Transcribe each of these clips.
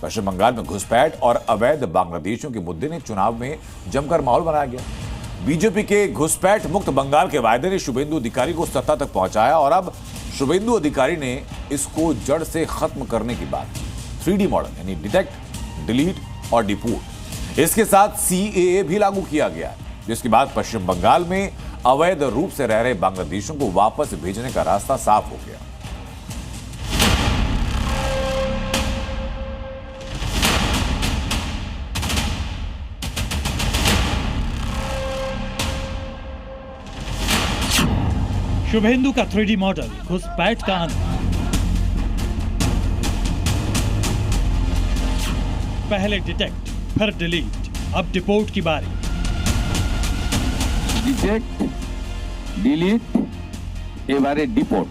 पश्चिम बंगाल में घुसपैठ और अवैध बांग्लादेशियों के मुद्दे ने चुनाव में जमकर माहौल बनाया गया। बीजेपी के घुसपैठ मुक्त बंगाल के वायदे ने शुभेंदु अधिकारी को सत्ता तक पहुंचाया और अब शुभेंदु अधिकारी ने इसको जड़ से खत्म करने की बात की। 3D मॉडल यानी डिटेक्ट, डिलीट और डिपोर्ट, इसके साथ CAA भी लागू किया गया है, जिसके बाद पश्चिम बंगाल में अवैध रूप से रह रहे बांग्लादेशियों को वापस भेजने का रास्ता साफ हो गया। शुभेंदु का 3D मॉडल, घुसपैठ का अंत। पहले डिटेक्ट, फिर डिलीट, अब डिपोर्ट की बारी। ডিটেক্ট, ডিলিট, এবারে ডিপোর্ট,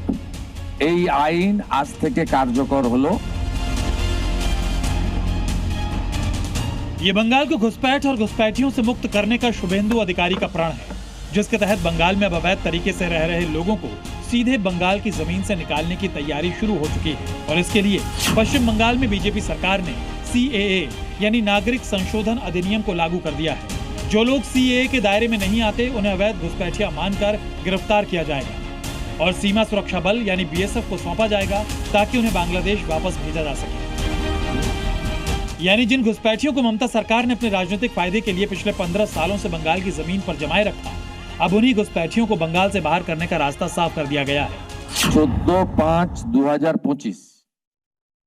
এই আইন আজ থেকে কার্যকর হলো। ये बंगाल को घुसपैठ और घुसपैठियों से मुक्त करने का शुभेंदु अधिकारी का प्रण है, जिसके तहत बंगाल में अब अवैध तरीके से रह रहे लोगों को सीधे बंगाल की जमीन से निकालने की तैयारी शुरू हो चुकी है। और इसके लिए पश्चिम बंगाल में बीजेपी सरकार ने CAA यानी नागरिक संशोधन अधिनियम को लागू कर दिया है। जो लोग CAA के दायरे में नहीं आते उन्हें अवैध घुसपैठिया मानकर गिरफ्तार किया जाएगा और सीमा सुरक्षा बल यानी BSF को सौंपा जाएगा ताकि उन्हें बांग्लादेश वापस भेजा जा सके। यानी जिन घुसपैठियों को ममता सरकार ने अपने राजनीतिक फायदे के लिए पिछले 15 सालों से बंगाल की जमीन पर जमाए रखा, अब उन्हीं घुसपैठियों को बंगाल से बाहर करने का रास्ता साफ कर दिया गया है। 14/5/2025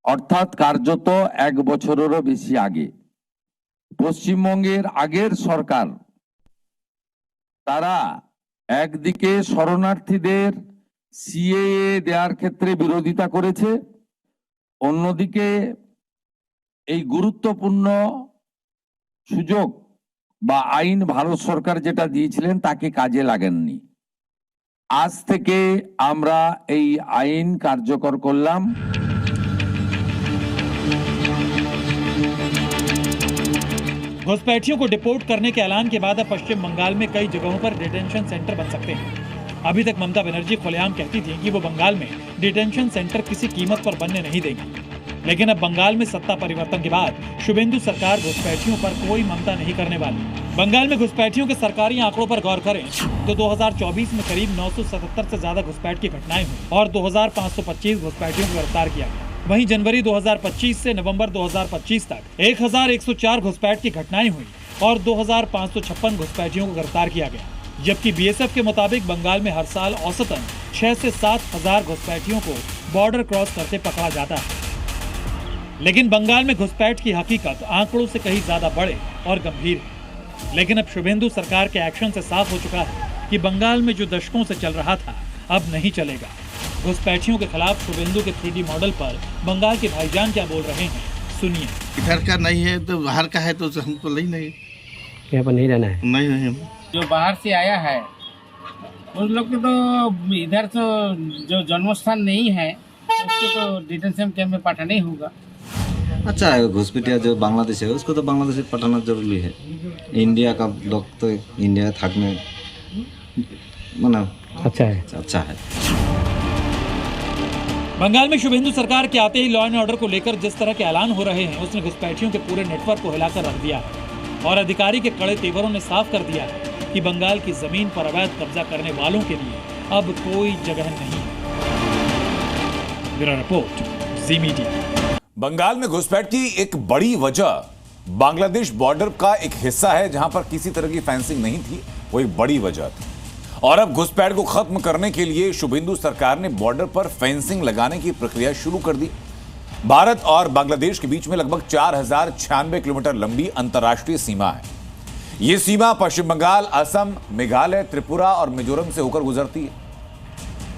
অর্থাৎ কার্যত এক বছরেরও বেশি আগে পশ্চিমবঙ্গের আগের সরকার তারা একদিকে শরণার্থীদের CAA দেওয়ার ক্ষেত্রে বিরোধিতা করেছে, অন্যদিকে এই গুরুত্বপূর্ণ সুযোগ বা আইন ভারত সরকার যেটা দিয়েছিলেন তাকে কাজে লাগেননি। আজ থেকে আমরা এই আইন কার্যকর করলাম। घुसपैठियों को डिपोर्ट करने के ऐलान के बाद अब पश्चिम बंगाल में कई जगहों पर डिटेंशन सेंटर बन सकते हैं। अभी तक ममता बनर्जी खुलेआम कहती थी कि वो बंगाल में डिटेंशन सेंटर किसी कीमत पर बनने नहीं देंगी, लेकिन अब बंगाल में सत्ता परिवर्तन के बाद शुभेंदु सरकार घुसपैठियों पर कोई ममता नहीं करने वाली। बंगाल में घुसपैठियों के सरकारी आंकड़ों पर गौर करें तो 2024 में करीब 977 से ज्यादा घुसपैठ की घटनाएं हुई और 2525 घुसपैठियों को गिरफ्तार किया गया। वहीं जनवरी 2025 से नवंबर 2025 तक 1104 घुसपैठ की घटनाएं हुई और 2556 घुसपैठियों को गिरफ्तार किया गया, जबकि BSF के मुताबिक बंगाल में हर साल औसतन 6 से 7 हजार घुसपैठियों को बॉर्डर क्रॉस करते पकड़ा जाता है। लेकिन बंगाल में घुसपैठ की हकीकत आंकड़ों से कहीं ज्यादा बड़े और गंभीर है। लेकिन अब शुभेंदु सरकार के एक्शन से साफ हो चुका है कि बंगाल में जो दशकों से चल रहा था अब नहीं चलेगा। घुसपैठियों के खिलाफ शुभेंदु के 3D मॉडल पर बंगाल के भाईजान क्या बोल रहे हैं, सुनिए। इधर का नहीं है तो बाहर का है तो हमको नहीं यहाँ पर नहीं रहना है। नहीं जो बाहर से आया है उन लोग के तो इधर तो जो जन्मस्थान नहीं है उसको तो डिटेंशन कैंप में पठाना ही होगा। अच्छा है, घुसपैठिया जो बांग्लादेश है उसको तो बांग्लादेश में पठाना जरूरी है। इंडिया का लोग तो इंडिया थकने माना अच्छा है। बंगाल में शुभेंदु सरकार के आते ही लॉ एंड ऑर्डर को लेकर जिस तरह के ऐलान हो रहे हैं उसने घुसपैठियों के पूरे नेटवर्क को हिलाकर रख दिया है और अधिकारी के कड़े तेवरों ने साफ कर दिया है कि बंगाल की जमीन पर अवैध कब्जा करने वालों के लिए अब कोई जगह नहीं है। ब्यूरो रिपोर्ट, जी मीडिया। बंगाल में घुसपैठ की एक बड़ी वजह बांग्लादेश बॉर्डर का एक हिस्सा है जहां पर किसी तरह की फेंसिंग नहीं थी, वो एक बड़ी वजह थी। और अब घुसपैठ को खत्म करने के लिए शुभेंदु सरकार ने बॉर्डर पर फेंसिंग लगाने की प्रक्रिया शुरू कर दी। भारत और बांग्लादेश के बीच में लगभग 4096 किलोमीटर लंबी अंतर्राष्ट्रीय सीमा है। यह सीमा पश्चिम बंगाल, असम, मेघालय, त्रिपुरा और मिजोरम से होकर गुजरती है।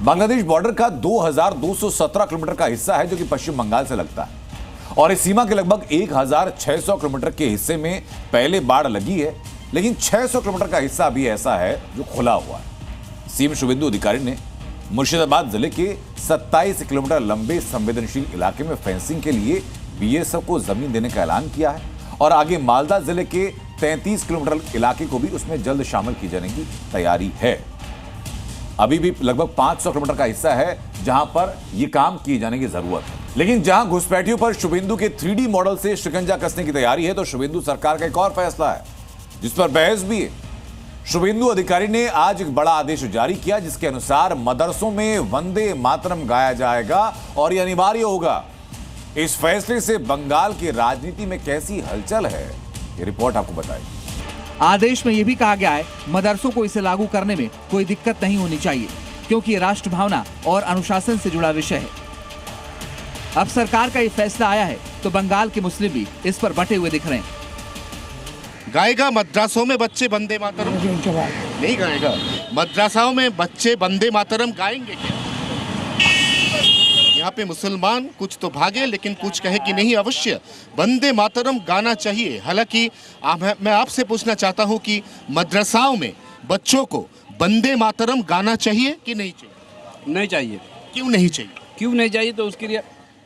बांग्लादेश बॉर्डर का 2217 किलोमीटर का हिस्सा है जो कि पश्चिम बंगाल से लगता है और इस सीमा के लगभग 1600 किलोमीटर के हिस्से में पहले बाढ़ लगी है, लेकिन 600 किलोमीटर का हिस्सा भी ऐसा है जो खुला हुआ है। सीएम शुभेंदु अधिकारी ने मुर्शिदाबाद जिले के 27 किलोमीटर लंबे संवेदनशील इलाके में फेंसिंग के लिए BSF को जमीन देने का ऐलान किया है और आगे मालदा जिले के 33 किलोमीटर इलाके को भी उसमें जल्द शामिल की जाने की तैयारी है। अभी भी लगभग 500 किलोमीटर का हिस्सा है जहां पर यह काम किए जाने की जरूरत है। लेकिन जहां घुसपैठियों पर शुभेंदु के 3D मॉडल से शिकंजा कसने की तैयारी है, तो शुभेंदु सरकार का एक और फैसला है जिस पर बहस भी है। शुभेंदु अधिकारी ने आज एक बड़ा आदेश जारी किया जिसके अनुसार मदरसों में वंदे मातरम गाया जाएगा और यह अनिवार्य होगा। इस फैसले से बंगाल की राजनीति में कैसी हलचल है, ये रिपोर्ट आपको बताएगी। आदेश में यह भी कहा गया है मदरसों को इसे लागू करने में कोई दिक्कत नहीं होनी चाहिए, क्योंकि ये राष्ट्र भावना और अनुशासन से जुड़ा विषय है। अब सरकार का ये फैसला आया है तो बंगाल के मुस्लिम भी इस पर बटे हुए दिख रहे हैं। गाएगा मद्रासों में बच्चे वंदे मातरम? नहीं गाएगा। मद्रासाओं में बच्चे वंदे मातरम गाएंगे क्या? यहाँ पे मुसलमान कुछ तो भागे लेकिन कुछ कहे कि नहीं, अवश्य वंदे मातरम गाना चाहिए। हालांकि मैं आपसे पूछना चाहता हूँ कि मद्रसाओं में बच्चों को वंदे मातरम गाना चाहिए कि नहीं चाहिए? नहीं चाहिए। क्यों नहीं चाहिए? क्यों नहीं चाहिए? तो उसके लिए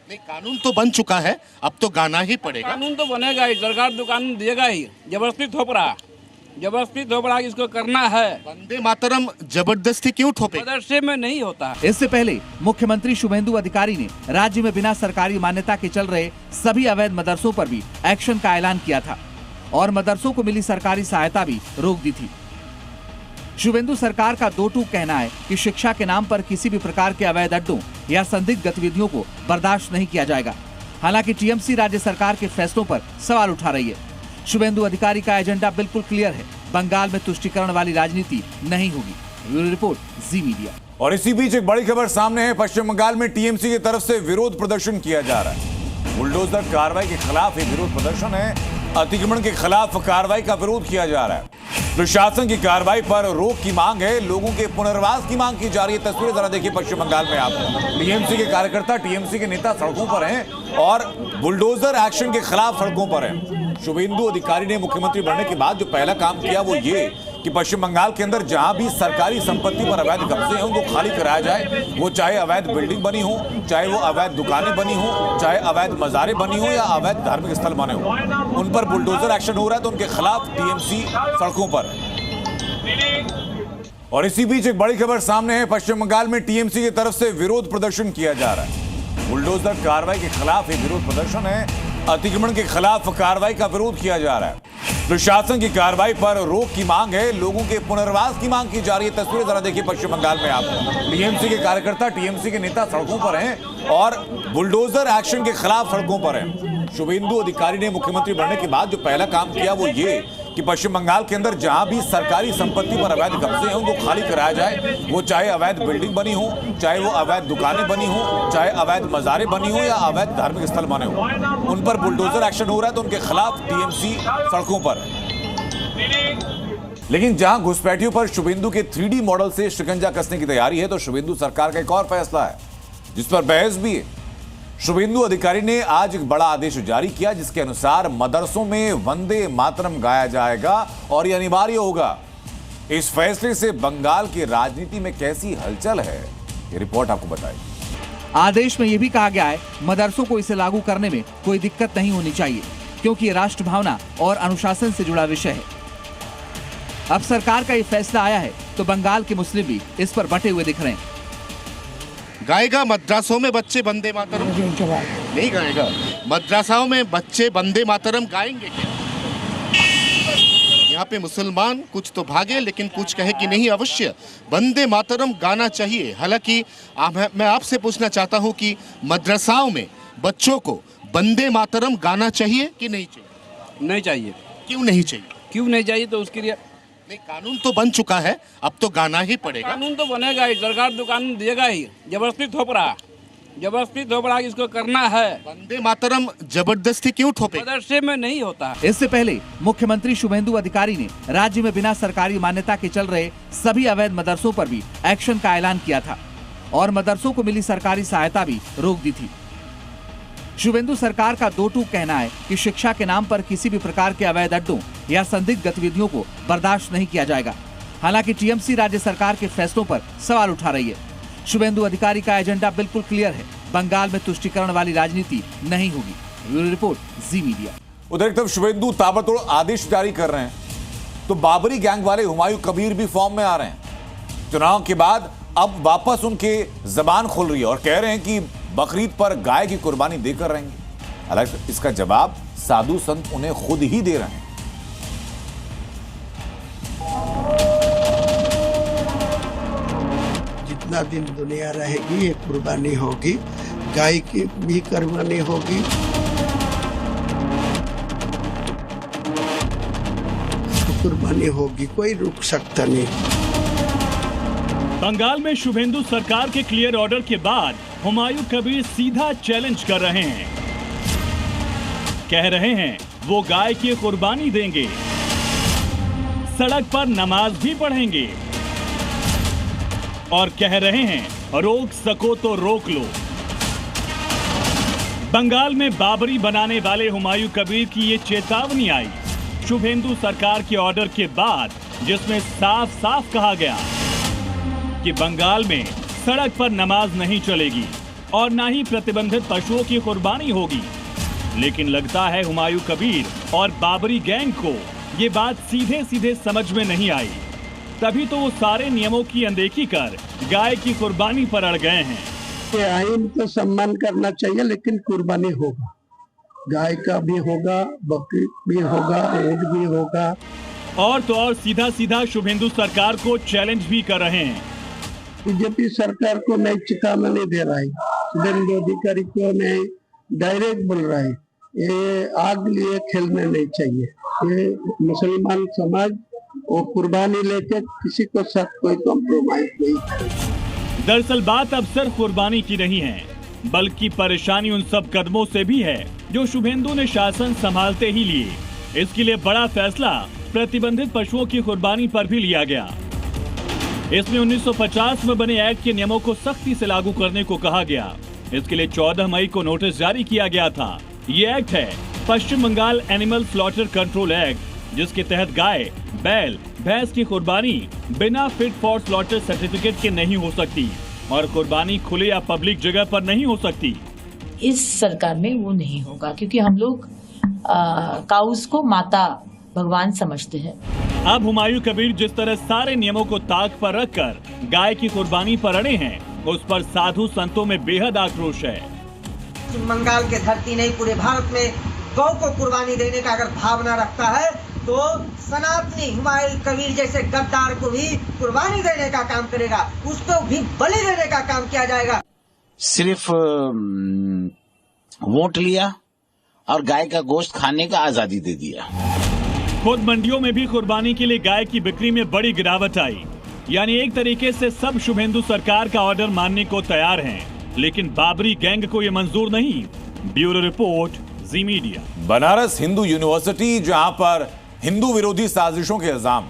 नहीं, कानून तो बन चुका है, अब तो गाना ही पड़ेगा। कानून तो बनेगा ही, सरकार तो कानून देगा ही। जबरदस्ती थोप रहा इसको करना है। वंदे मातरम जबरदस्ती क्यों थोपे? मदरसे में नहीं होता। इससे पहले मुख्यमंत्री शुभेंदु अधिकारी ने राज्य में बिना सरकारी मान्यता के चल रहे सभी अवैध मदरसों पर भी एक्शन का ऐलान किया था और मदरसों को मिली सरकारी सहायता भी रोक दी थी। शुभेंदु सरकार का दो टूक कहना है कि शिक्षा के नाम पर किसी भी प्रकार के अवैध अड्डों या संदिग्ध गतिविधियों को बर्दाश्त नहीं किया जाएगा। हालांकि टीएमसी राज्य सरकार के फैसलों पर सवाल उठा रही है। शुभेंदु अधिकारी का एजेंडा बिल्कुल क्लियर है, बंगाल में तुष्टीकरण वाली राजनीति नहीं होगी। ब्यूरो रिपोर्ट, जी मीडिया। और इसी बीच एक बड़ी खबर सामने है। पश्चिम बंगाल में टीएमसी की तरफ से विरोध प्रदर्शन किया जा रहा है। बुलडोजर कार्रवाई के खिलाफ ये विरोध प्रदर्शन है। अतिक्रमण के खिलाफ कार्रवाई का विरोध किया जा रहा है। प्रशासन की कार्रवाई पर रोक की मांग है, लोगों के पुनर्वास की मांग की जा रही है। तस्वीरें जरा देखिए पश्चिम बंगाल में आप। टीएमसी के कार्यकर्ता, टीएमसी के नेता सड़कों पर हैं और बुलडोजर एक्शन के खिलाफ सड़कों पर हैं। शुभेंदु अधिकारी ने मुख्यमंत्री बनने के बाद जो पहला काम किया वो ये कि पश्चिम बंगाल के अंदर जहां भी सरकारी संपत्ति पर अवैध कब्जे हैं उनको खाली कराया जाए। वो चाहे अवैध बिल्डिंग बनी हो, चाहे वो अवैध दुकानें बनी हो, चाहे अवैध मज़ारें बनी हो या अवैध धार्मिक स्थल बने हो, उन पर बुलडोजर एक्शन हो रहा है तो उनके खिलाफ टीएमसी सड़कों पर है। और इसी बीच एक बड़ी खबर सामने है। पश्चिम बंगाल में टीएमसी की तरफ से विरोध प्रदर्शन किया जा रहा है। बुलडोजर कार्रवाई के खिलाफ ये विरोध प्रदर्शन है। अतिक्रमण के खिलाफ कार्रवाई का विरोध किया जा रहा है। प्रशासन की कार्रवाई पर रोक की मांग है, लोगों के पुनर्वास की मांग की जा रही है। तस्वीरें जरा देखिए पश्चिम बंगाल में आप। टीएमसी के कार्यकर्ता, टीएमसी के नेता सड़कों पर हैं और बुलडोजर एक्शन के खिलाफ सड़कों पर हैं। शुभेंदु अधिकारी ने मुख्यमंत्री बनने के बाद जो पहला काम किया वो ये कि पश्चिम बंगाल के अंदर जहां भी सरकारी संपत्ति पर अवैध कब्जे हैं उनको खाली कराया जाए। वो चाहे अवैध बिल्डिंग बनी हो, चाहे वो अवैध दुकानें बनी हो, चाहे अवैध मज़ारें बनी हो या अवैध धार्मिक स्थल बने हो, उन पर बुलडोजर एक्शन हो रहा है तो उनके खिलाफ टीएमसी सड़कों पर है। लेकिन जहां घुसपैठियों पर शुभेंदु के 3D मॉडल से शिकंजा कसने की तैयारी है, तो शुभेंदु सरकार का एक और फैसला है जिस पर बहस भी है। शुभेंदु अधिकारी ने आज एक बड़ा आदेश जारी किया जिसके अनुसार मदरसों में वंदे मातरम गाया जाएगा और यह अनिवार्य होगा। इस फैसले से बंगाल की राजनीति में कैसी हलचल है, ये रिपोर्ट आपको बताएगी। आदेश में यह भी कहा गया है मदरसों को इसे लागू करने में कोई दिक्कत नहीं होनी चाहिए, क्योंकि ये राष्ट्र भावना और अनुशासन से जुड़ा विषय है। अब सरकार का ये फैसला आया है तो बंगाल के मुस्लिम भी इस पर बटे हुए दिख रहे हैं। गाएगा मद्रासों में बच्चे वंदे मातरम? नहीं गाएगा। मद्रासाओं में बच्चे वंदे मातरम गाएंगे क्या? यहाँ पे मुसलमान कुछ तो भागे लेकिन कुछ कहे कि नहीं, अवश्य वंदे मातरम गाना चाहिए। हालांकि मैं आपसे पूछना चाहता हूँ कि मद्रसाओं में बच्चों को वंदे मातरम गाना चाहिए कि नहीं चाहिए? नहीं चाहिए। क्यों नहीं चाहिए? क्यों नहीं चाहिए? तो उसके लिए नहीं, कानून तो बन चुका है, अब तो गाना ही पड़ेगा। कानून तो बनेगा ही, सरकार तो कानून देगा ही। जबरदस्ती थोप रहा इसको करना है। वंदे मातरम जबरदस्ती क्यों थोपे? मदरसे में नहीं होता। इससे पहले मुख्यमंत्री शुभेंदु अधिकारी ने राज्य में बिना सरकारी मान्यता के चल रहे सभी अवैध मदरसों पर भी एक्शन का ऐलान किया था और मदरसों को मिली सरकारी सहायता भी रोक दी थी। शुभेंदु सरकार का दो टूक कहना है कि शिक्षा के नाम पर किसी भी प्रकार के अवैध अड्डों या संदिग्ध गतिविधियों को बर्दाश्त नहीं किया जाएगा। हालांकि टीएमसी राज्य सरकार के फैसलों पर सवाल उठा रही है। शुभेंदु अधिकारी का एजेंडा बिल्कुल क्लियर है, बंगाल में तुष्टीकरण वाली राजनीति नहीं होगी। ब्यूरो रिपोर्ट, जी मीडिया। उधर एक तरफ शुभेंदु ताबड़तोड़ आदेश जारी कर रहे हैं तो बाबरी गैंग वाले हुमायूं कबीर भी फॉर्म में आ रहे हैं। चुनाव के बाद अब वापस उनके जबान खुल रही है और कह रहे हैं कि बकरीद पर गाय की कुर्बानी देकर रहेंगे? हालांकि इसका जवाब साधु संत उन्हें खुद ही दे रहे हैं। जितना दिन दुनिया रहेगी ये कुर्बानी होगी, गाय की भी कुर्बानी होगी। कुर्बानी होगी, कोई रुक सकता नहीं। बंगाल में शुभेंदु सरकार के क्लियर ऑर्डर के बाद हुमायूं कबीर सीधा चैलेंज कर रहे हैं। कह रहे हैं वो गाय की कुर्बानी देंगे, सड़क पर नमाज भी पढ़ेंगे और कह रहे हैं रोक सको तो रोक लो। बंगाल में बाबरी बनाने वाले हुमायूं कबीर की ये चेतावनी आई शुभेंदु सरकार के ऑर्डर के बाद, जिसमें साफ साफ कहा गया कि बंगाल में सड़क पर नमाज नहीं चलेगी और ना ही प्रतिबंधित पशुओं की कुर्बानी होगी। लेकिन लगता है हुमायूं कबीर और बाबरी गैंग को ये बात सीधे सीधे समझ में नहीं आई, तभी तो वो सारे नियमों की अनदेखी कर गाय की कुर्बानी पर अड़ गए हैं। आइन को सम्मान करना चाहिए, लेकिन कुर्बानी होगा, गाय का भी होगा, बकरी भी होगा, ऊंट भी होगा। और तो और सीधा सीधा शुभेंदु सरकार को चैलेंज भी कर रहे हैं। बीजेपी सरकार को नई चेतावनी दे रहा है, शुभेंदु अधिकारी को नहीं डायरेक्ट बोल रहा है, ये आग लिए खेलना नहीं चाहिए। ये मुसलमान समाज वो कुर्बानी लेके किसी को साथ कोई कॉम्प्रोमाइज नहीं करे। दरअसल बात अब सिर्फ कुर्बानी की नहीं है, बल्कि परेशानी उन सब कदमों से भी है जो शुभेंदु ने शासन संभालते ही लिए। इसके लिए बड़ा फैसला प्रतिबंधित पशुओं की कुर्बानी पर भी लिया गया। इसमें 1950 में बने एक्ट के नियमों को सख्ती से लागू करने को कहा गया। इसके लिए 14 मई को नोटिस जारी किया गया था। ये एक्ट है Paschim Bangal animal slaughter control act, जिसके तहत गाय, बैल, भैंस की कुर्बानी बिना फिट फॉर स्लॉटर सर्टिफिकेट के नहीं हो सकती और कुर्बानी खुले या पब्लिक जगह पर नहीं हो सकती। इस सरकार में वो नहीं होगा, क्योंकि हम लोग काउस को माता भगवान समझते हैं। अब हुमायूं कबीर जिस तरह सारे नियमों को ताक पर रखकर गाय की कुर्बानी पर अड़े हैं, उस पर साधु संतों में बेहद आक्रोश है। बंगाल के धरती नहीं, पूरे भारत में गौ को कुर्बानी देने का अगर भावना रखता है तो सनातनी हुमायूं कबीर जैसे गद्दार को भी कुर्बानी देने का काम करेगा, उसको भी बलि देने का काम किया जाएगा। सिर्फ वोट लिया और गाय का गोश्त खाने का आजादी दे दिया। खुद मंडियों में भी कुर्बानी के लिए गाय की बिक्री में बड़ी गिरावट आई। यानी एक तरीके से सब शुभेंदु सरकार का ऑर्डर मानने को तैयार हैं, लेकिन बाबरी गैंग को ये मंजूर नहीं। ब्यूरो रिपोर्ट, जी मीडिया। बनारस हिंदू यूनिवर्सिटी, जहां पर हिंदू विरोधी साजिशों के इल्जाम,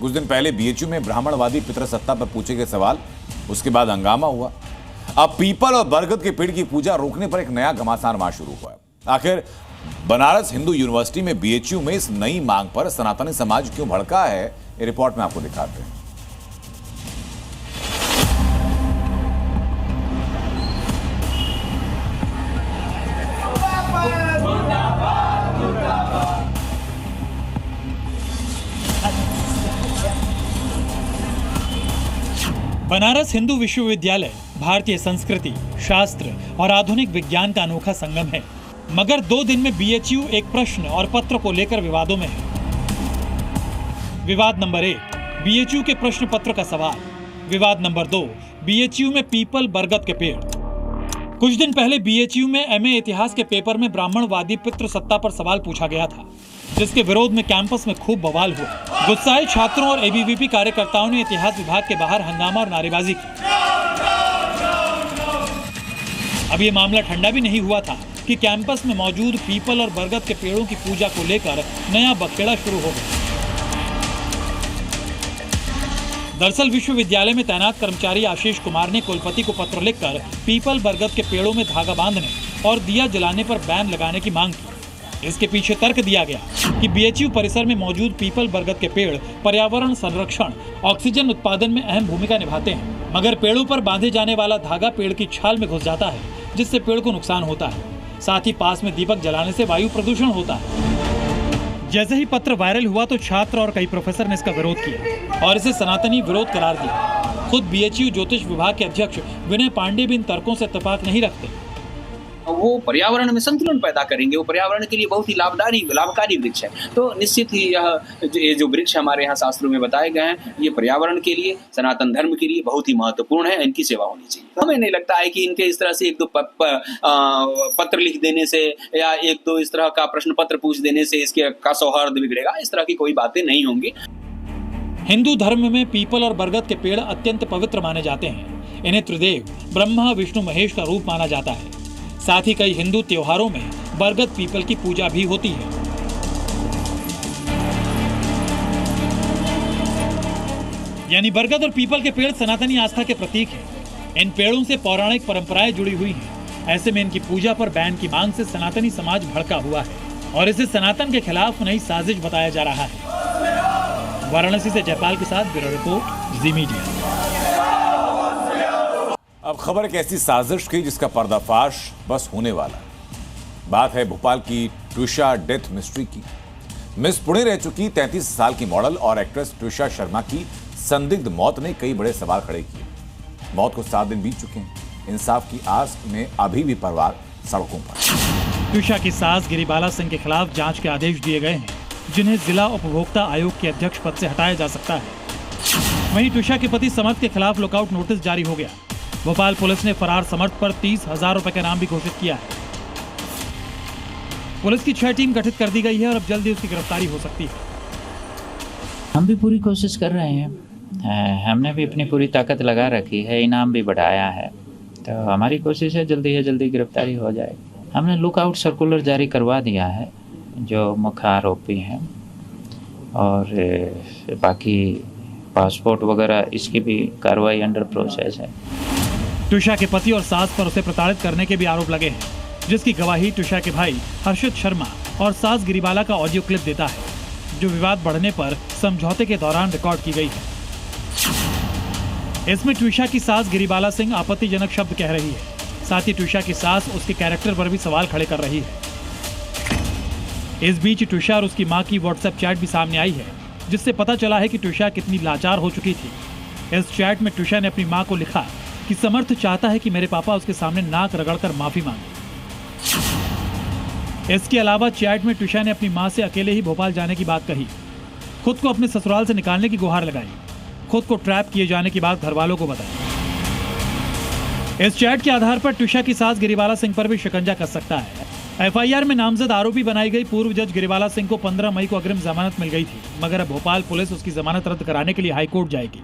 कुछ दिन पहले बीएचयू में ब्राह्मणवादी पितृसत्ता पर पूछे गए सवाल, उसके बाद हंगामा हुआ। अब पीपल और बरगद के पेड़ की पूजा रोकने पर एक नया घमासान वहां शुरू हुआ। आखिर बनारस हिंदू यूनिवर्सिटी में बीएचयू में इस नई मांग पर सनातनी समाज क्यों भड़का है, ये रिपोर्ट में आपको दिखाते हैं। बनारस हिंदू विश्वविद्यालय भारतीय संस्कृति, शास्त्र और आधुनिक विज्ञान का अनोखा संगम है, मगर 2 दिन में बीएचयू एक प्रश्न और पत्र को लेकर विवादों में है। विवाद नंबर 1, बीएचयू के प्रश्न पत्र का सवाल। विवाद नंबर 2, बीएचयू में पीपल बरगद के पेड़। कुछ दिन पहले बीएचयू में एमए इतिहास के पेपर में ब्राह्मणवादी पितृसत्ता पर सवाल पूछा गया था, जिसके विरोध में कैंपस में खूब बवाल हुआ। गुस्साए छात्रों और एबीवीपी कार्यकर्ताओं ने इतिहास विभाग के बाहर हंगामा और नारेबाजी की। अब ये मामला ठंडा भी नहीं हुआ था कि कैंपस में मौजूद पीपल और बरगद के पेड़ों की पूजा को लेकर नया बखेड़ा शुरू हो गया। दरअसल विश्वविद्यालय में तैनात कर्मचारी आशीष कुमार ने कुलपति को पत्र लिखकर पीपल बरगद के पेड़ों में धागा बांधने और दिया जलाने पर बैन लगाने की मांग की। इसके पीछे तर्क दिया गया कि बीएचयू परिसर में मौजूद पीपल बरगद के पेड़ पर्यावरण संरक्षण, ऑक्सीजन उत्पादन में अहम भूमिका निभाते हैं, मगर पेड़ों पर बांधे जाने वाला धागा पेड़ की छाल में घुस जाता है, जिससे पेड़ को नुकसान होता है। साथ ही पास में दीपक जलाने से वायु प्रदूषण होता है। जैसे ही पत्र वायरल हुआ तो छात्र और कई प्रोफेसर ने इसका विरोध किया और इसे सनातनी विरोध करार दिया। खुद बीएचयू ज्योतिष विभाग के अध्यक्ष विनय पांडे भी इन तर्कों से इत्तेफाक नहीं रखते। वो पर्यावरण में संतुलन पैदा करेंगे, वो पर्यावरण के लिए बहुत ही लाभकारी वृक्ष है। तो निश्चित ही ये जो वृक्ष हमारे यहाँ शास्त्रों में बताए गए हैं, ये पर्यावरण के लिए, सनातन धर्म के लिए बहुत ही महत्वपूर्ण है, इनकी सेवा होनी चाहिए। हमें नहीं लगता है कि इनके इस तरह से एक दो पत्र लिख देने से या एक दो इस तरह का प्रश्न पत्र पूछ देने से इसके का सौहार्द बिगड़ेगा, इस तरह की कोई बातें नहीं होंगी। हिंदू धर्म में पीपल और बरगद के पेड़ अत्यंत पवित्र माने जाते हैं। इन्हें त्रिदेव ब्रह्मा विष्णु महेश का रूप माना जाता है। साथ ही कई हिंदू त्योहारों में बरगद पीपल की पूजा भी होती है। यानी बरगद और पीपल के पेड़ सनातनी आस्था के प्रतीक हैं। इन पेड़ों से पौराणिक परंपराएं जुड़ी हुई हैं। ऐसे में इनकी पूजा पर बैन की मांग से सनातनी समाज भड़का हुआ है और इसे सनातन के खिलाफ नई साजिश बताया जा रहा है। वाराणसी से जयपाल के साथ ब्यूरो रिपोर्ट, जी मीडिया। अब खबर एक ऐसी साजिश की जिसका पर्दाफाश बस होने वाला है। बात है भोपाल की ट्विशा डेथ मिस्ट्री की। मिस पुणे रह चुकी 33 साल की मॉडल और एक्ट्रेस ट्विशा शर्मा की संदिग्ध मौत ने कई बड़े सवाल खड़े किए। मौत को 7 दिन बीत चुके हैं। इंसाफ की आस में अभी भी परिवार सड़कों पर। ट्विशा की सास गिरिबाला सिंह के खिलाफ जांच के आदेश दिए गए हैं, जिन्हें जिला उपभोक्ता आयोग के अध्यक्ष पद से हटाया जा सकता है। वहीं ट्विशा के पति समर्थ के खिलाफ लुकआउट नोटिस जारी हो गया। भोपाल पुलिस ने फरार समर्थ पर 30,000 रुपए का इनाम भी घोषित किया है। पुलिस की 6 टीम गठित कर दी गई है और अब जल्द ही उसकी गिरफ्तारी हो सकती है। हम भी पूरी कोशिश कर रहे हैं। हमने भी अपनी पूरी ताकत लगा रखी है, इनाम भी बढ़ाया है। तो हमारी कोशिश है जल्दी गिरफ्तारी हो जाए। हमने लुकआउट सर्कुलर जारी करवा दिया है जो मुख्य आरोपी हैं, और बाकी पासपोर्ट वगैरह इसकी भी कार्रवाई अंडर प्रोसेस है। ट्विशा के पति और सास पर उसे प्रताड़ित करने के भी आरोप लगे हैं, जिसकी गवाही ट्विशा के भाई हर्षित शर्मा और सास गिरिबाला का ऑडियो क्लिप देता है, जो विवाद बढ़ने पर समझौते के दौरान रिकॉर्ड की गई है। इसमें ट्विशा की सास गिरिबाला सिंह आपत्तिजनक शब्द कह रही है। साथ ही ट्विशा की सास उसके कैरेक्टर पर भी सवाल खड़े कर रही है। इस बीच ट्विशा और उसकी मां की व्हाट्सएप चैट भी सामने आई है, जिससे पता चला है कि ट्विशा कितनी लाचार हो चुकी थी। इस चैट में ट्विशा ने अपनी मां को लिखा कि समर्थ चाहता है कि मेरे पापा उसके सामने नाक रगड़कर माफी मांगे। इसके अलावा चैट में ट्विशा ने अपनी मां से अकेले ही भोपाल जाने की बात कही, खुद को अपने ससुराल से निकालने की गुहार लगाई, खुद को ट्रैप किए जाने की बात घरवालों को बताई। इस चैट के आधार पर ट्विशा की सास गिरिबाला सिंह पर भी शिकंजा कस सकता है। एफआईआर में नामजद आरोपी बनाई गई पूर्व जज गिरिबाला सिंह को 15 मई को अग्रिम जमानत मिल गई थी, मगर अब भोपाल पुलिस उसकी जमानत रद्द कराने के लिए हाईकोर्ट जाएगी।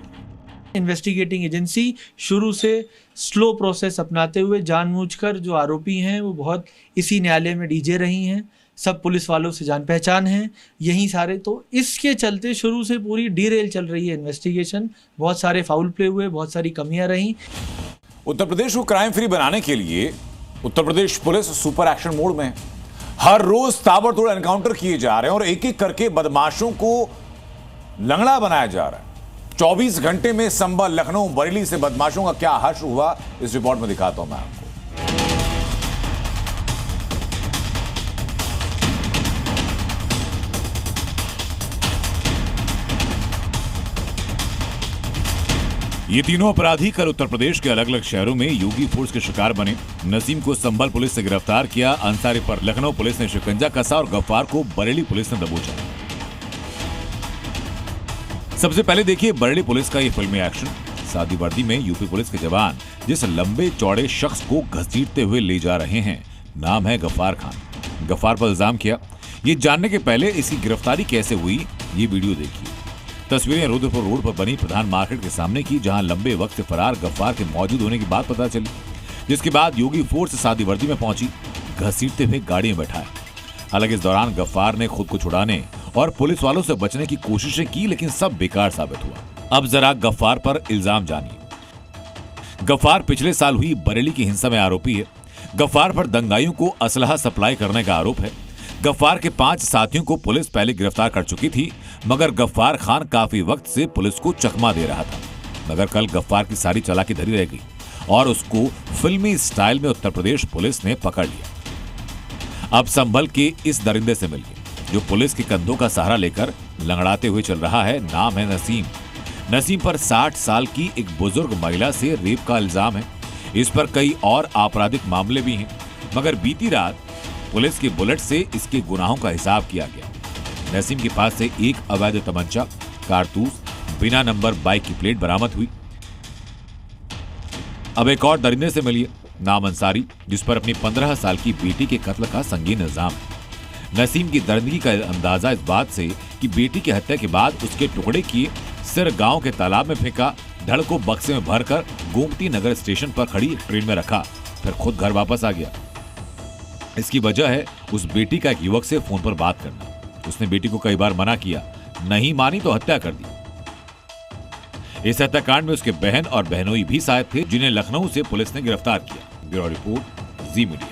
इन्वेस्टिगेटिंग एजेंसी शुरू से स्लो प्रोसेस अपनाते हुए जानबूझकर जो आरोपी हैं वो बहुत इसी न्यायालय में डीजे रही हैं, सब पुलिस वालों से जान पहचान है, यही सारे। तो इसके चलते शुरू से पूरी डीरेल चल रही है इन्वेस्टिगेशन। बहुत सारे फाउल प्ले हुए, बहुत सारी कमियां रही। उत्तर प्रदेश को क्राइम फ्री बनाने के लिए Uttar Pradesh police super action mode में है। हर रोज ताबड़तोड़ एनकाउंटर किए जा रहे हैं और एक एक करके बदमाशों को लंगड़ा बनाया जा रहा है। 24 घंटे में संभल, लखनऊ, बरेली से बदमाशों का क्या हश्र हुआ, इस रिपोर्ट में दिखाता हूं मैं आपको। ये तीनों अपराधी कल उत्तर प्रदेश के अलग अलग शहरों में योगी फोर्स के शिकार बने। नसीम को संभल पुलिस से गिरफ्तार किया, अंसारी पर लखनऊ पुलिस ने शिकंजा कसा और गफ्फार को बरेली पुलिस ने दबोचा। सबसे पहले देखिए बरेली पुलिस का ये फिल्मी एक्शन। सादी वर्दी में यूपी पुलिस के जवान जिस लंबे चौड़े शख्स को घसीटते हुए ले जा रहे हैं, नाम है गफ्फार खान। गफ्फार पर इल्जाम किया। ये जानने के पहले इसकी गिरफ्तारी कैसे हुई, ये वीडियो देखिए। तस्वीरें रुद्रपुर रोड पर बनी प्रधान मार्केट के सामने की, जहां लंबे वक्त से फरार गफ्फार के मौजूद होने की बात पता चली, जिसके बाद योगी फोर्स सादी वर्दी में पहुंची, घसीटते हुए गाड़ी में बैठाया। हालांकि इस दौरान गफ्फार ने खुद को छुड़ाने और पुलिस वालों से बचने की कोशिशें की, लेकिन सब बेकार साबित हुआ। अब जरा गफ्फार पर इल्जाम जानिए। गफ्फार पिछले साल हुई बरेली की हिंसा में आरोपी है। गफ्फार पर दंगाइयों को असलहा सप्लाई करने का आरोप है। गफ्फार के 5 साथियों को पुलिस पहले गिरफ्तार कर चुकी थी, मगर गफ्फार खान काफी वक्त से पुलिस को चकमा दे रहा था। मगर कल गफ्फार की सारी चालाकी धरी रह गई और उसको फिल्मी स्टाइल में उत्तर प्रदेश पुलिस ने पकड़ लिया। अब संभल के इस दरिंदे से मिलिए जो पुलिस के कंधों का सहारा लेकर लंगड़ाते हुए चल रहा है। नाम है नसीम। नसीम पर 60 साल की एक बुजुर्ग महिला से रेप का इल्जाम है। इस पर कई और आपराधिक मामले भी हैं, मगर बीती रात पुलिस की बुलेट से इसके गुनाहों का हिसाब किया गया। नसीम के पास से एक अवैध तमंचा, कारतूस, बिना नंबर बाइक की प्लेट बरामद हुई। अब एक और दरिंदे से मिली नाम अंसारी, जिस पर अपनी 15 साल की बेटी के कत्ल का संगीन इल्जाम है। नसीम की दरिंदगी का अंदाजा इस बात से कि बेटी की हत्या के बाद उसके टुकड़े किए सिर गांव के तालाब में फेंका, धड़ को बक्से में भरकर गोमती नगर स्टेशन पर खड़ी ट्रेन में रखा, फिर खुद घर वापस आ गया। इसकी वजह है उस बेटी का एक युवक से फोन पर बात करना। उसने बेटी को कई बार मना किया, नहीं मानी तो हत्या कर दी। इस हत्याकांड में उसके बहन और बहनोई भी शायद थे, जिन्हें लखनऊ से पुलिस ने गिरफ्तार किया। ब्यूरो रिपोर्ट, जी मीडिया।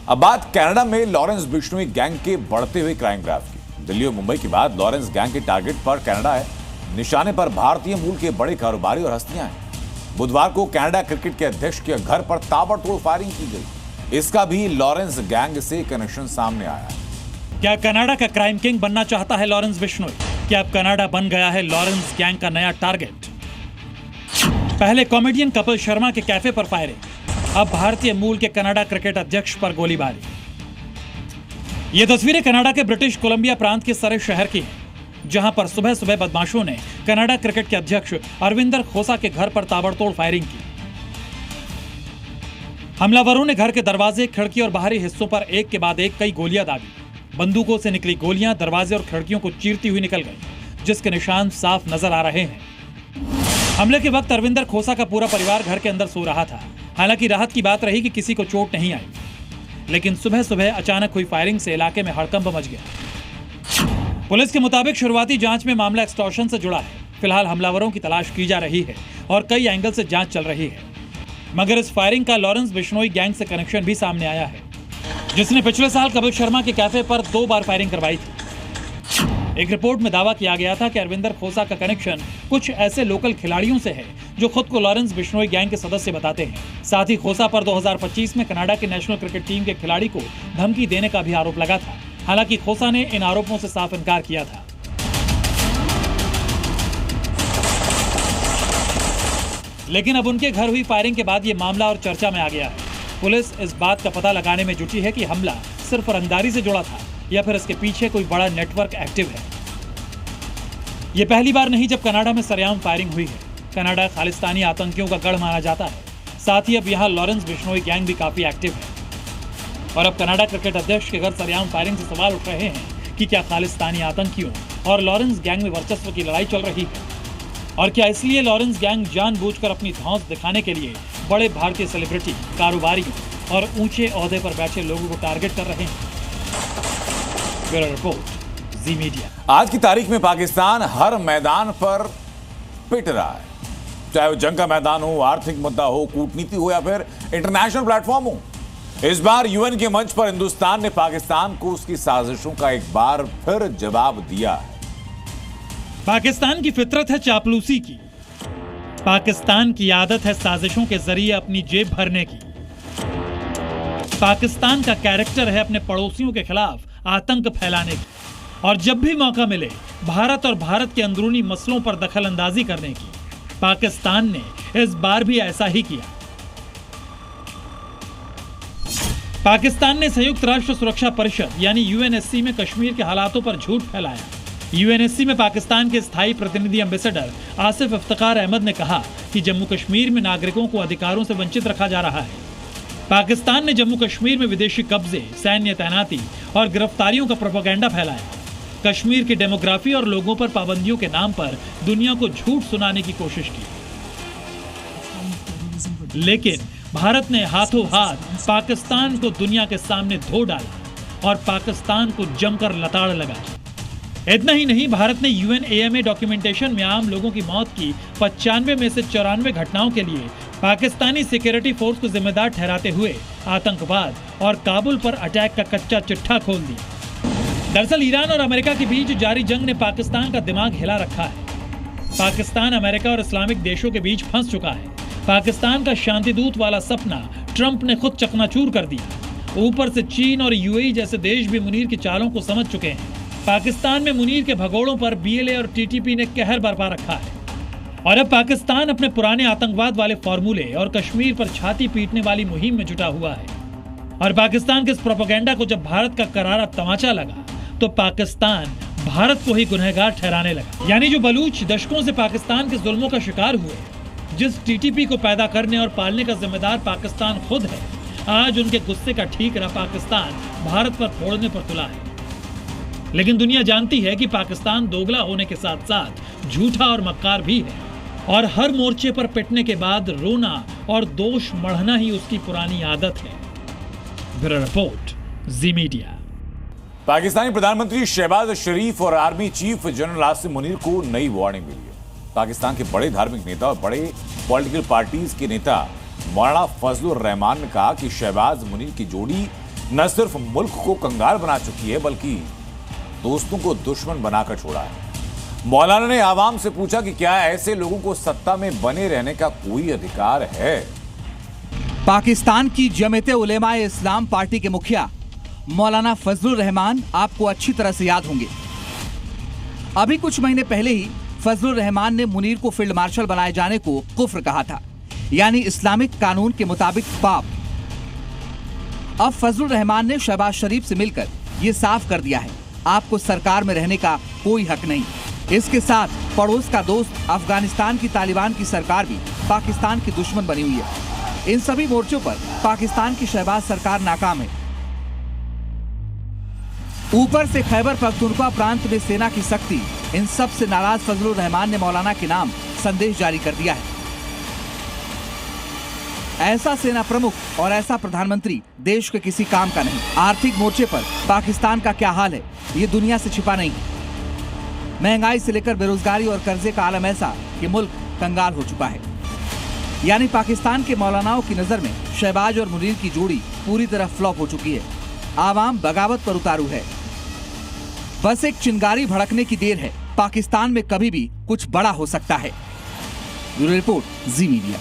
अब बात कनाडा में लॉरेंस बिश्नोई गैंग के बढ़ते हुए क्राइम ग्राफ की। दिल्ली और मुंबई के बाद लॉरेंस गैंग के टारगेट पर कनाडा है। निशाने पर भारतीय मूल के बड़े कारोबारी और हस्तियां हैं। बुधवार को कनाडा क्रिकेट के अध्यक्ष के घर पर ताबड़तोड़ फायरिंग की गई। इसका भी लॉरेंस गैंग से कनेक्शन सामने आया है। क्या कनाडा का क्राइम किंग बनना चाहता है लॉरेंस बिश्नोई? क्या अब कनाडा बन गया है लॉरेंस गैंग का नया टारगेट? पहले कॉमेडियन कपिल शर्मा के कैफे पर फायरिंग, अब भारतीय मूल के कनाडा क्रिकेट अध्यक्ष पर गोलीबारी। ये तस्वीरें कनाडा के ब्रिटिश कोलंबिया प्रांत के सरे शहर की हैं, जहां पर सुबह सुबह बदमाशों ने कनाडा क्रिकेट के अध्यक्ष अरविंदर खोसा के घर पर ताबड़तोड़ फायरिंग की। हमलावरों ने घर के दरवाजे, खिड़की और बाहरी हिस्सों पर एक के बाद एक कई गोलियां दागी। बंदूकों से निकली गोलियां दरवाजे और खिड़कियों को चीरती हुई निकल गई, जिसके निशान साफ नजर आ रहे हैं। हमले के वक्त अरविंदर खोसा का पूरा परिवार घर के अंदर सो रहा था। हालांकि राहत की बात रही कि किसी को चोट नहीं आई, लेकिन सुबह सुबह अचानक हुई फायरिंग से इलाके में हड़कंप मच गया। पुलिस के मुताबिक शुरुआती जांच में मामला एक्सटॉर्शन से जुड़ा है। फिलहाल हमलावरों की तलाश की जा रही है और कई एंगल से जांच चल रही है, मगर इस फायरिंग का लॉरेंस बिश्नोई गैंग से कनेक्शन भी सामने आया है, जिसने पिछले साल कपिल शर्मा के कैफे पर 2 बार फायरिंग करवाई थी। एक रिपोर्ट में दावा किया गया था कि अरविंदर खोसा का कनेक्शन कुछ ऐसे लोकल खिलाड़ियों से है जो खुद को लॉरेंस बिश्नोई गैंग के सदस्य बताते हैं। साथ ही खोसा पर 2025 में कनाडा की नेशनल क्रिकेट टीम के खिलाड़ी को धमकी देने का भी आरोप लगा था। हालांकि खोसा ने इन आरोपों से साफ इनकार किया था। लेकिन अब उनके घर हुई फायरिंग के बाद ये मामला और चर्चा में आ गया है। पुलिस इस बात का पता लगाने में जुटी है कि हमला सिर्फ रंगदारी से जुड़ा था या फिर इसके पीछे कोई बड़ा नेटवर्क एक्टिव है। यह पहली बार नहीं जब कनाडा में सरेआम फायरिंग हुई है। कनाडा खालिस्तानी आतंकियों का गढ़ माना जाता है। साथ ही अब यहाँ लॉरेंस बिश्नोई गैंग भी काफी एक्टिव है। और अब कनाडा क्रिकेट अध्यक्ष के घर सरेआम फायरिंग से सवाल उठ रहे हैं कि क्या खालिस्तानी आतंकियों और लॉरेंस गैंग में वर्चस्व की लड़ाई चल रही है, और क्या इसलिए लॉरेंस गैंग जानबूझकर अपनी धौंस दिखाने के लिए बड़े भारतीय सेलिब्रिटी, कारोबारियों और ऊंचे ओहदे पर बैठे लोगों को टारगेट कर रहे हैं। ब्यूरो रिपोर्ट, जी मीडिया। आज की तारीख में पाकिस्तान हर मैदान पर पिट रहा है, चाहे वो जंग का मैदान हो, आर्थिक मुद्दा हो, कूटनीति हो या फिर इंटरनेशनल प्लेटफॉर्म हो। इस बार यूएन के मंच पर हिंदुस्तान ने पाकिस्तान को उसकी साजिशों का एक बार फिर जवाब दिया है। पाकिस्तान की फितरत है चापलूसी की। पाकिस्तान की आदत है साजिशों के जरिए अपनी जेब भरने की। पाकिस्तान का कैरेक्टर है अपने पड़ोसियों के खिलाफ आतंक फैलाने की, और जब भी मौका मिले भारत और भारत के अंदरूनी मसलों पर दखल अंदाजी करने की। पाकिस्तान ने इस बार भी ऐसा ही किया। पाकिस्तान ने संयुक्त राष्ट्र सुरक्षा परिषद यानी यूएनएससी में कश्मीर के हालातों पर झूठ फैलाया। यूएनएससी में पाकिस्तान के स्थायी प्रतिनिधि एम्बेसडर आसिफ इफ्तिकार अहमद ने कहा कि जम्मू कश्मीर में नागरिकों को अधिकारों से वंचित रखा जा रहा है। पाकिस्तान ने जम्मू कश्मीर में विदेशी कब्जे, सैन्य तैनाती और गिरफ्तारियों का प्रोपेगेंडा फैलाया। कश्मीर की डेमोग्राफी और लोगों पर पाबंदियों के नाम पर दुनिया को झूठ सुनाने की कोशिश की। लेकिन भारत ने हाथों हाथ पाकिस्तान को दुनिया के सामने धो डाला और पाकिस्तान को जमकर लताड़ लगाया। इतना ही नहीं, भारत ने यूएनएएमए डॉक्यूमेंटेशन में आम लोगों की मौत की 95 में से 94 घटनाओं के लिए पाकिस्तानी सिक्योरिटी फोर्स को जिम्मेदार ठहराते हुए आतंकवाद और काबुल पर अटैक का कच्चा चिट्ठा खोल दिया। दरअसल ईरान और अमेरिका के बीच जारी जंग ने पाकिस्तान का दिमाग हिला रखा है। पाकिस्तान अमेरिका और इस्लामिक देशों के बीच फंस चुका है। पाकिस्तान का शांति दूत वाला सपना ट्रंप ने खुद चकनाचूर कर दिया। ऊपर से चीन और यूएई जैसे देश भी मुनीर की चालों को समझ चुके हैं। पाकिस्तान में मुनीर के भगोड़ों पर बीएलए और टीटीपी ने कहर बरपा रखा है। और अब पाकिस्तान अपने पुराने आतंकवाद वाले फॉर्मूले और कश्मीर पर छाती पीटने वाली मुहिम में जुटा हुआ है। और पाकिस्तान के इस प्रोपेगेंडा को जब भारत का करारा तमाचा लगा तो पाकिस्तान भारत को ही गुनहगार ठहराने लगा। यानी जो बलूच दशकों से पाकिस्तान के जुल्मों का शिकार हुए, जिस टीटीपी को पैदा करने और पालने का जिम्मेदार पाकिस्तान खुद है, आज उनके गुस्से का ठीकरा पाकिस्तान भारत पर फोड़ने पर तुला है। लेकिन दुनिया जानती है कि पाकिस्तान दोगला होने के साथ साथ झूठा और मक्कार भी है और हर मोर्चे पर पिटने के बाद रोना और दोष मढ़ना ही उसकी पुरानी आदत है। ब्यूरो रिपोर्ट, जी मीडिया। पाकिस्तानी प्रधानमंत्री शहबाज शरीफ और army chief general Asim Munir को नई वार्निंग मिली है। पाकिस्तान के बड़े धार्मिक नेता और बड़े पॉलिटिकल पार्टीज के नेता मौलाना फजलुर रहमान ने कहा कि शहबाज मुनीर की जोड़ी न सिर्फ मुल्क को कंगाल बना चुकी है बल्कि दोस्तों को दुश्मन बनाकर छोड़ा है। मौलाना ने आवाम से पूछा कि क्या ऐसे लोगों को सत्ता में बने रहने का कोई अधिकार है। पाकिस्तान की जमीयत उलेमाए इस्लाम पार्टी के मुखिया मौलाना फजलुर रहमान आपको अच्छी तरह से याद होंगे। अभी कुछ महीने पहले ही फजलुर रहमान ने मुनीर को फील्ड मार्शल बनाए जाने को कुफ्र कहा था, यानी इस्लामिक कानून के मुताबिक पाप। अब फजलुर रहमान ने शहबाज शरीफ से मिलकर ये साफ कर दिया है, आपको सरकार में रहने का कोई हक नहीं। इसके साथ पड़ोस का दोस्त अफगानिस्तान की तालिबान की सरकार भी पाकिस्तान की दुश्मन बनी हुई है। इन सभी मोर्चों पर पाकिस्तान की शहबाज सरकार नाकाम है। ऊपर से खैबर पख्तूनख्वा प्रांत में सेना की सख्ती, इन सब से नाराज फजलुर रहमान ने मौलाना के नाम संदेश जारी कर दिया है। ऐसा सेना प्रमुख और ऐसा प्रधानमंत्री देश के किसी काम का नहीं। आर्थिक मोर्चे पर पाकिस्तान का क्या हाल है ये दुनिया से छिपा नहीं। महंगाई से लेकर बेरोजगारी और कर्जे का आलम ऐसा कि मुल्क कंगाल हो चुका है। यानी पाकिस्तान के मौलानाओं की नजर में शहबाज और मुनीर की जोड़ी पूरी तरह फ्लॉप हो चुकी है। आवाम बगावत पर उतारू है। बस एक चिंगारी भड़कने की देर है। पाकिस्तान में कभी भी कुछ बड़ा हो सकता है। ब्यूरो रिपोर्ट, जी मीडिया।